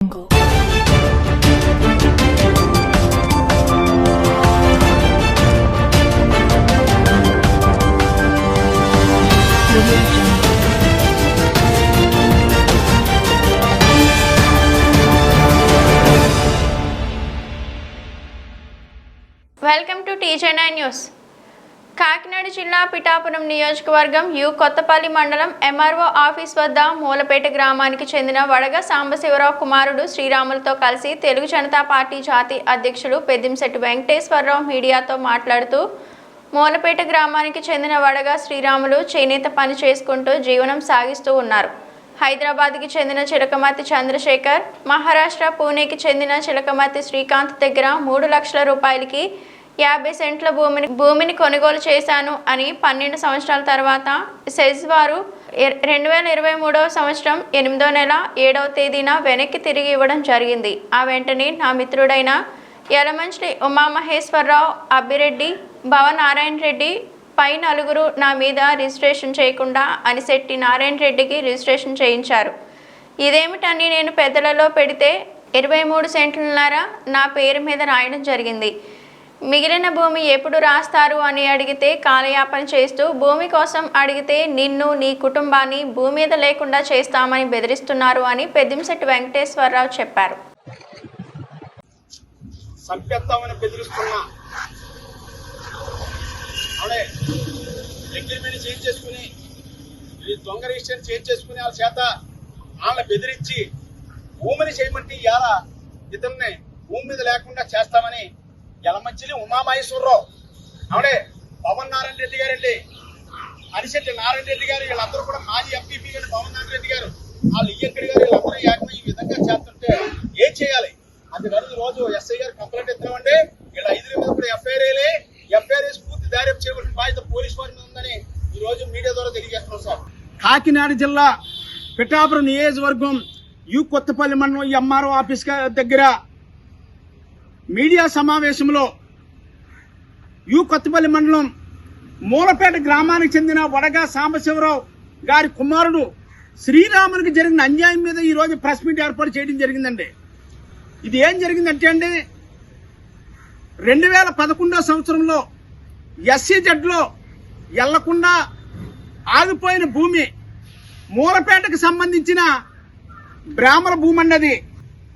Welcome to TJ9 news. Kakinada జిల్లా పిఠాపురం నియోజకవర్గం you Kothapalli మండలం MRO ఆఫీస్ వద్ద మూలపేట గ్రామానికి చెందిన వడగ సాంబశివరావు కుమారుడు శ్రీరాములతో కలిసి తెలుగు జనతా పార్టీ జాతీయ అధ్యక్షుడు పెద్దింశెట్టి వెంకటేశ్వరరావు మీడియాతో మాట్లాడుతూ మూలపేట గ్రామానికి చెందిన వడగ శ్రీరాములు చేనేత పని చేసుకుంటూ జీవనం సాగిస్తూ ఉన్నారు. హైదరాబాద్కి చెందిన చిలకమర్తి చంద్రశేఖర్, మహారాష్ట్ర పూణేకి చెందిన చిలకమర్తి శ్రీకాంత్ దగ్గర 3 లక్షల రూపాయలకి 50 సెంట్ల భూమిని కొనుగోలు చేశాను అని 12 సంవత్సరాల తర్వాత సెజ్ వారు 2023వ సంవత్సరం 8వ నెల 7వ తేదీన వెనక్కి తిరిగి ఇవ్వడం జరిగింది. ఆ వెంటనే నా మిత్రుడైన యలమంచిలి ఉమామహేశ్వరరావు, అబ్బిరెడ్డి, భవనారాయణ రెడ్డి పై నలుగురు నా మీద రిజిస్ట్రేషన్ చేయకుండా అనిశెట్టి నారాయణ రెడ్డికి రిజిస్ట్రేషన్ చేయించారు. ఇదేమిటని నేను పెద్దలలో పెడితే 23 సెంట్లున్నర నా పేరు మీద రాయడం జరిగింది. మిగిలిన భూమి ఎప్పుడు రాస్తారు అని అడిగితే కాలయాపన చేస్తూ భూమి కోసం అడిగితే నిన్ను నీ కుటుంబాన్ని భూమి మీద లేకుండా చేస్తామని బెదిరిస్తున్నారు అని పెద్దింశెట్టి వెంకటేశ్వరరావు చెప్పారు. అగ్రిమెంట్ చేంజ్ చేసుకుని దొంగ రిజిస్ట్రేషన్ చేంజ్ చేసుకుని వాళ్ళ చేత వాళ్ళని బెదిరించి భూమిని చేయమంటే ఇవాళ ఇతన్ని భూమి మీద లేకుండా చేస్తామని యలమంచిలి ఉమామహేశ్వరరావు, ఆవిడే పవన్ నారాయణ రెడ్డి గారండి, అనిశెట్టి నారాయణ రెడ్డి గారు, వీళ్ళందరూ కూడా మాజీ ఎంపీపీ గారు పవన్ నారాయణ రెడ్డి గారు, వాళ్ళు ఇయ్యంకడి గారు, వీళ్ళందరూ ఏకమై ఈ విధంగా చేస్తుంటే ఏం చేయాలి? అది రోజు ఎస్ఐ గారు కంప్లైంట్ ఇస్తున్నామండి. వీళ్ళ 5 మీద కూడా ఎఫ్ఐఆర్ పూర్తి దారిపు చేయవలసిన బాధ్యత పోలీసు వారి మీద ఉందని ఈ రోజు మీడియా ద్వారా తెలియజేస్తున్నాం సార్. కాకినాడ జిల్లా పిఠాపురం నియోజకవర్గం యు కొత్తపల్లి మండలం MRO ఆఫీస్ దగ్గర మీడియా సమావేశంలో యు కొత్తపల్లి మండలం మూలపేట గ్రామానికి చెందిన వడగా సాంబశివరావు గారి కుమారుడు శ్రీరామునికి జరిగిన అన్యాయం మీద ఈ రోజు ప్రెస్ మీట్ ఏర్పాటు చేయడం జరిగిందండి. ఇది ఏం జరిగిందంటే అండి, 2011 సంవత్సరంలో SCZలో వెళ్లకుండా ఆగిపోయిన భూమి మూలపేటకు సంబంధించిన బ్రాహ్మణ భూమి అన్నది.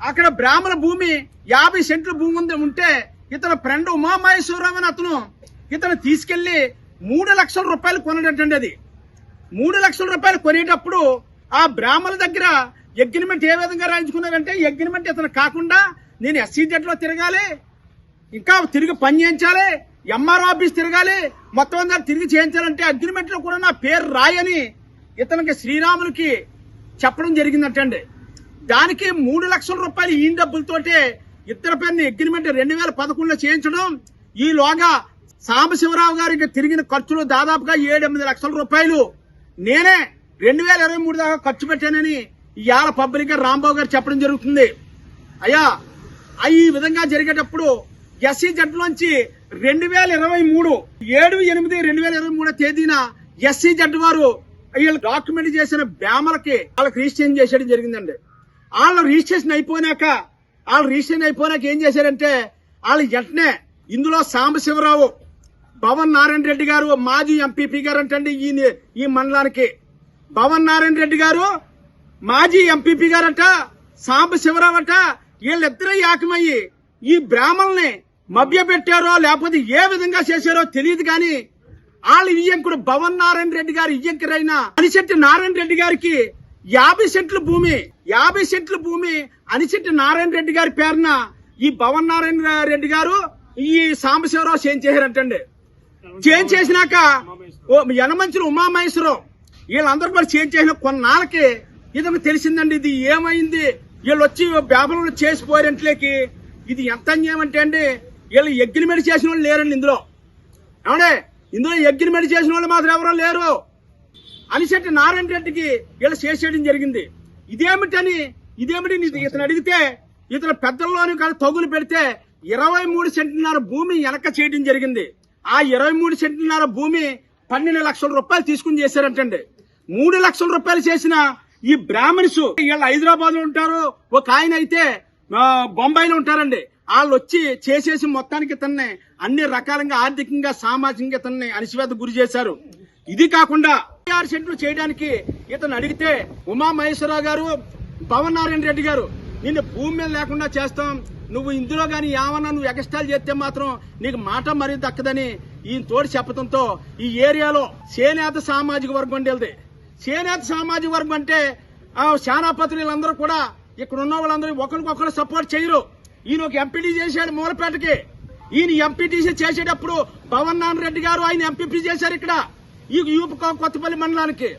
అక్కడ బ్రాహ్మణ భూమి 50 సెంట్ల భూమి ఉంటే ఇతను ఫ్రెండ్ ఉమామహేశ్వరరావు అని ఇతను తీసుకెళ్లి 3 లక్షల రూపాయలు కొనడండి. అది 3 లక్షల రూపాయలు కొనేటప్పుడు ఆ బ్రాహ్మణుల దగ్గర అగ్రిమెంట్ ఏ విధంగా రాయించుకున్నారంటే, అగ్రిమెంట్ ఇతను కాకుండా నేను SCZలో తిరగాలి, ఇంకా తిరిగి పని చేయించాలి, MRO ఆఫీస్ తిరగాలి, మొత్తం అందరూ తిరిగి చేయించాలంటే అగ్రిమెంట్ లో కూడా నా పేరు రాయని ఇతనికి శ్రీరాములకి చెప్పడం జరిగిందంటండి. దానికి 3 లక్షల రూపాయలు ఈ డబ్బులతోటే ఇద్దరు పేరుని అగ్రిమెంట్ 2011లో చేయించడం. ఈలోగా సాంబశివరావు గారికి తిరిగిన ఖర్చులు దాదాపుగా 7-8 లక్షల రూపాయలు నేనే 2023 దాకా ఖర్చు పెట్టానని ఇవాళ పబ్లిక్ గా రాంబాబు గారు చెప్పడం జరుగుతుంది. అయ్యా, ఈ విధంగా జరిగేటప్పుడు SCZలోంచి 2023 7/8/2023 తేదీన SCZ వారు వీళ్ళు డాక్యుమెంట్ చేసిన బ్యామలకి వాళ్ళకి రిజిస్ట్రేషన్ చేసేయడం జరిగిందండి. వాళ్ళు రిజిస్ట్రేషన్ అయిపోయినాక ఏం చేశారంటే, వాళ్ళు వెంటనే ఇందులో సాంబశివరావు, భవన్ నారాయణ రెడ్డి గారు మాజీ ఎంపీపీ గారు అంటండి ఈ మండలానికి, భవన్ నారాయణ రెడ్డి గారు మాజీ ఎంపీపీ గారట, సాంబశివరావు అట, వీళ్ళిద్దరూ ఏకమయ్యి ఈ బ్రాహ్మణుల్ని మభ్య పెట్టారో లేకపోతే ఏ విధంగా చేశారో తెలియదు కానీ వాళ్ళు ఇయ్యంకుడు భవన్ నారాయణ రెడ్డి గారు ఇయ్యంకరైన అనిశెట్టి నారాయణ రెడ్డి గారికి 50 సెంట్ల భూమి అనిశెట్టి నారాయణ రెడ్డి గారి పేరున ఈ భవన్ నారాయణ రెడ్డి గారు ఈ సాంబశివరావు చేంజ్ చేశారంటండి. చేంజ్ చేసినాక యనమంచిలి ఉమామహేశ్వరరావు వీళ్ళందరూ కూడా చేంజ్ చేసిన కొన్నాళ్ళకి ఇతనికి తెలిసిందండి ఇది ఏమైంది, వీళ్ళు వచ్చి బ్యాబులు చేసిపోయారంట్లేకి ఇది ఎంత అన్యాయం అంటే అండి, వీళ్ళు అగ్రిమెంట్ చేసిన వాళ్ళు లేరండి ఇందులో. ఇందులో అగ్రిమెంట్ చేసిన వాళ్ళు మాత్రం ఎవరో లేరు. అనిశెట్టి నారాయణ రెడ్డికి వీళ్ళు చేసేయడం జరిగింది. ఇదేమిటి ఇతను అడిగితే ఇతను పెద్దల్లోని కానీ తగులు పెడితే 23 సెంట్లన్నర భూమి వెనక చేయడం జరిగింది. ఆ 23 సెంట్లన్నర భూమి 12 లక్షల రూపాయలు తీసుకుని చేశారంటండి. 3 లక్షల రూపాయలు చేసిన ఈ బ్రాహ్మణ్స్ వీళ్ళు హైదరాబాద్ లో ఉంటారు, ఒక ఆయన అయితే బొంబాయిలో ఉంటారండి. వాళ్ళు వచ్చి చేసేసి మొత్తానికి ఇతన్ని అన్ని రకాలుగా ఆర్థికంగా సామాజికంగా ఇతన్ని అణిచివేత గురి చేశారు. ఇది కాకుండా 6 సెంట్లు చేయడానికి ఇతను అడిగితే ఉమామహేశ్వరరావు గారు, పవన్ నారాయణ రెడ్డి గారు నిన్ను భూమి మీద లేకుండా చేస్తాం, నువ్వు ఇందులో గాని ఏమన్నా నువ్వు ఎగస్టాల్ చేస్తే మాత్రం నీకు మాట మరీ దక్కదని ఈయన తోడు చెప్పడంతో ఈ ఏరియాలో చేనేత సామాజిక వర్గం ఉండేది. చేనేత సామాజిక వర్గం అంటే శానాపత్రులందరూ కూడా ఇక్కడ ఉన్న వాళ్ళందరూ ఒకరికొకరు సపోర్ట్ చేయరు. ఈయన ఒక ఎంపీటీ చేశాడు మూలపేటకి. ఈయన ఎంపీటీసీ చేసేటప్పుడు పవన్ నారాయణ రెడ్డి గారు ఆయన ఎంపీపీ చేశారు ఇక్కడ ఈ యూపీ కొత్తపల్లి మండలానికి.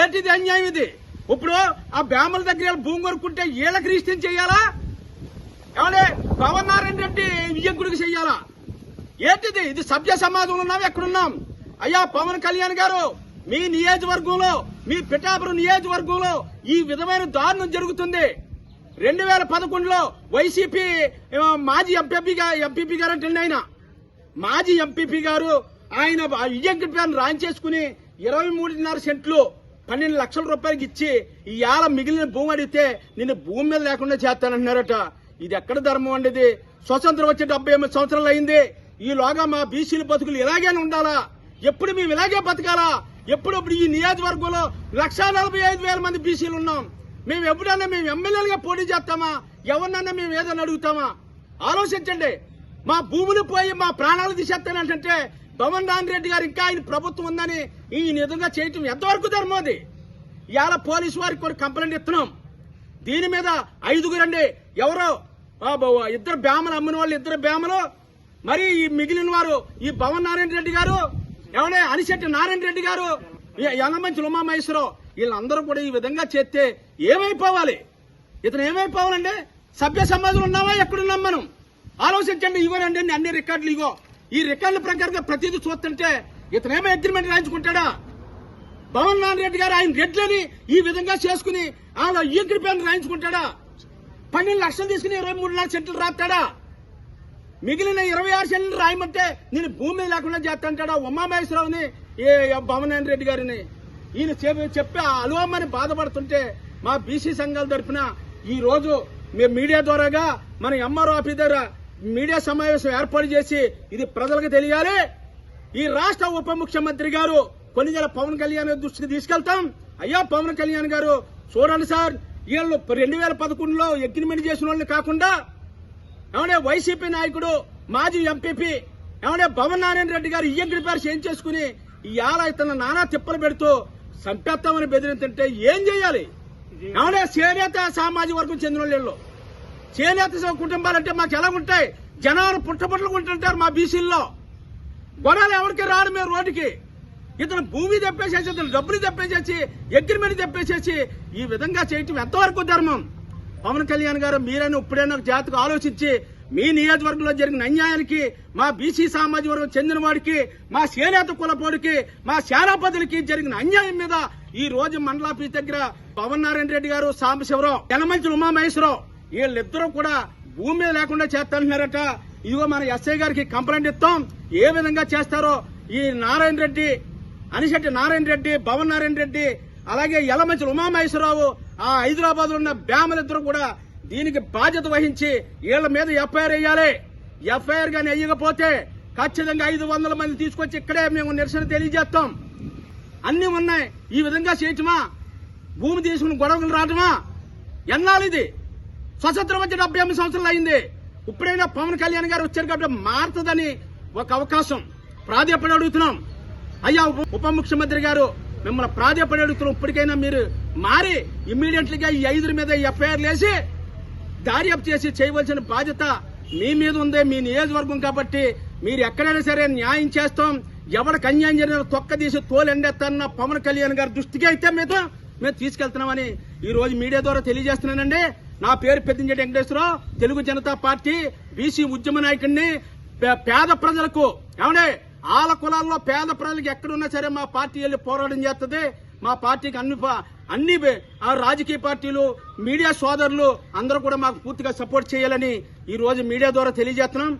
ఏంటిది అన్యాయం ఇది? ఇప్పుడు ఆ బ్యామల దగ్గర భూమి కొనుక్కుంటే వీళ్ళకి రిజిస్టర్ చేయాలా, ఏమంటే పవన్ నారాయణ రెడ్డి విజయకుడికి చెయ్యాలా? ఏంటిది? ఇది సభ్య సమాజంలో ఉన్నాం, ఎక్కడున్నాం? అయ్యా పవన్ కళ్యాణ్ గారు, మీ నియోజకవర్గంలో, మీ పిఠాపురం నియోజకవర్గంలో ఈ విధమైన దారుణం జరుగుతుంది. 2011లో వైసీపీ మాజీ ఎంపీపీ గారు అంటే ఆయన మాజీ ఎంపీపీ గారు ఆయన విజయకుడి పేరును రాయించేసుకుని 23.5 సెంట్లు 12 లక్షల రూపాయలకి ఇచ్చి ఇవాళ మిగిలిన భూమి అడిగితే నిన్ను భూమి మీద లేకుండా చేస్తానంటున్నారట. ఇది ఎక్కడ ధర్మం అండి? స్వతంత్రం వచ్చే 78 సంవత్సరాలు అయింది. ఈలోగా మా బీసీల బతుకులు ఇలాగే ఉండాలా? ఎప్పుడు మేము ఇలాగే బతకాలా? ఎప్పుడు ఈ నియోజకవర్గంలో 1,45,000 మంది బీసీలు ఉన్నాం. మేము ఎప్పుడన్నా మేము ఎమ్మెల్యేలుగా పోటీ చేస్తామా? ఎవరినన్నా మేము ఏదైనా అడుగుతామా? ఆలోచించండి. మా భూములు పోయి మా ప్రాణాలు తీసేస్తానంటే పవన్ నారాయణ రెడ్డి గారు ఇంకా ఆయన ప్రభుత్వం ఉందని ఈ విధంగా చేయటం ఎంతవరకు ధర్మం? అది ఇవాళ పోలీసు వారికి కూడా కంప్లైంట్ ఇస్తున్నాం. దీని మీద 5గురు అండి, ఎవరో 2 బ్యామలు అమ్మిన వాళ్ళు 2 బ్యామలు, మరి ఈ మిగిలిన వారు ఈ పవన్ నారాయణ రెడ్డి గారు, ఎవరే అనిశెట్టి నారాయణ రెడ్డి గారు, యనమంచి ఉమామహేశ్వరరావు, వీళ్ళందరూ కూడా ఈ విధంగా చేస్తే ఏమైపోవాలి? ఇతను ఏమైపోవాలండి? సభ్య సమాజంలో ఉన్నావా? ఎక్కడున్నాం మనం? ఆలోచించండి. ఇవ్వరండి అన్ని రికార్డులు. ఇగో ఈ రికార్డుల ప్రకారంగా ప్రతిదీ చూస్తుంటే ఇతనేమో అగ్రిమెంట్ రాయించుకుంటాడా? పవన్ నారాయణ రెడ్డి గారు ఆయన రెడ్లని ఈ విధంగా చేసుకుని ఆయన అగ్రిమెంట్ రాయించుకుంటాడా? 12 లక్షలు తీసుకుని 23.5 సెంట్లు రాస్తాడా? మిగిలిన 26 సెంట్లు రాయమంటే నేను భూమి మీద లేకుండా చేస్తాంటాడా? ఉమామహేశ్వరరావుని పవన్ నారాయణ రెడ్డి గారిని ఈయన చెప్పి అలువమని బాధపడుతుంటే మా బీసీ సంఘాల తరఫున ఈ రోజు మేము మీడియా ద్వారాగా మన ఎంఆర్ఓ ఆఫీస్ దగ్గర మీడియా సమావేశం ఏర్పాటు చేసి ఇది ప్రజలకు తెలియాలి. ఈ రాష్ట్ర ఉప ముఖ్యమంత్రి గారు కొన్నిజల పవన్ కళ్యాణ్ దృష్టికి తీసుకెళ్తాం. అయ్యా పవన్ కళ్యాణ్ గారు చూడండి సార్, వీళ్ళు 2011లో అగ్రిమెంట్ చేసిన వాళ్ళని కాకుండా ఏమంటే వైసీపీ నాయకుడు మాజీ ఎంపీపీ ఏమంటే పవన్ నారాయణ రెడ్డి గారు ఈ అగ్రిమెంట్ ఏం చేసుకుని ఇవాళ ఇతను నానా తిప్పలు పెడుతూ చంపేస్తామని బెదిరింతుంటే ఏం చేయాలి? ఏమంటే చేనేత సామాజిక వర్గం చెందిన వాళ్ళు, చేనేత కుటుంబాలంటే మాకు ఎలా ఉంటాయి? జనాలు పుట్టబుట్టలుకుంటుంటారు మా బీసీల్లో. గొడవలు ఎవరికి రాడు మేము రోడ్డుకి. ఇతను భూమి తెప్పేసేసి, ఇతను డబ్బులు తెప్పేసేసి, అగ్రిమెంట్ తెప్పేసేసి ఈ విధంగా చేయటం ఎంతవరకు ధర్మం? పవన్ కళ్యాణ్ గారు మీరైనా ఇప్పుడైనా జాతికి ఆలోచించి మీ నియోజకవర్గంలో జరిగిన అన్యాయానికి, మా బీసీ సామాజిక వర్గం చెందిన వాడికి, మా చేనేత కులపోడికి, మా శానాపతులకి జరిగిన అన్యాయం మీద ఈ రోజు మండలాఫీస్ దగ్గర పవన్ నారాయణ రెడ్డి గారు, సాంబశివరావు, యనమంచి ఉమామహేశ్వరరావు వీళ్ళిద్దరూ కూడా భూమి మీద లేకుండా చేస్తారంటున్నారట. ఇదిగో మన ఎస్ఐ గారికి కంప్లైంట్ ఇస్తాం. ఏ విధంగా చేస్తారో ఈ నారాయణ రెడ్డి, అనిశెట్టి నారాయణ రెడ్డి, పవన్ నారాయణ రెడ్డి, అలాగే యలమంచి ఉమామహేశ్వరరావు, ఆ హైదరాబాద్ లో ఉన్న బ్యామలిద్దరూ కూడా దీనికి బాధ్యత వహించి వీళ్ల మీద ఎఫ్ఐఆర్ వేయాలి. ఎఫ్ఐఆర్ గాని వేయకపోతే ఖచ్చితంగా 500 మంది తీసుకొచ్చి ఇక్కడే మేము నిరసన తెలియజేస్తాం. అన్ని ఉన్నాయి. ఈ విధంగా చేయటమా? భూమి తీసుకుని గొడవలు రావటమా? ఎన్నాళ్ళు ఇది? స్వతంత్రం వచ్చి 78 సంవత్సరాలు అయింది. ఇప్పుడైనా పవన్ కళ్యాణ్ గారు వచ్చారు కాబట్టి మారుతుందని ఒక అవకాశం ప్రాధాన్యపడి అడుగుతున్నాం. అయ్యా ఉప ముఖ్యమంత్రి గారు, మిమ్మల్ని ప్రాధాన్యపడి అడుగుతున్నాం. ఇప్పటికైనా మీరు మారి ఇమ్మీడియట్లీగా ఈ 5 మీద ఎఫ్ఐఆర్లు వేసి దర్యాప్తు చేసి చేయవలసిన బాధ్యత మీ మీద ఉంది. మీ నియోజకవర్గం కాబట్టి మీరు ఎక్కడైనా సరే న్యాయం చేస్తాం. ఎవరికి అన్యాయం జరిగిన తొక్క తీసి తోలెండేస్తాన్న పవన్ కళ్యాణ్ గారి దృష్టికి అయితే మేము తీసుకెళ్తున్నామని ఈ రోజు మీడియా ద్వారా తెలియజేస్తున్నానండి. నా పేరు పెద్దింజెట్టి వెంకటేశ్వరరావు, తెలుగు జనతా పార్టీ బీసీ ఉద్యమ నాయకుడిని. పేద ప్రజలకు ఏమంటే ఆల కులాల్లో పేద ప్రజలకు ఎక్కడున్నా సరే మా పార్టీ వెళ్ళి పోరాటం చేస్తుంది. మా పార్టీకి అన్ని రాజకీయ పార్టీలు, మీడియా సోదరులు అందరూ కూడా మాకు పూర్తిగా సపోర్ట్ చేయాలని ఈ రోజు మీడియా ద్వారా తెలియజేస్తున్నాం.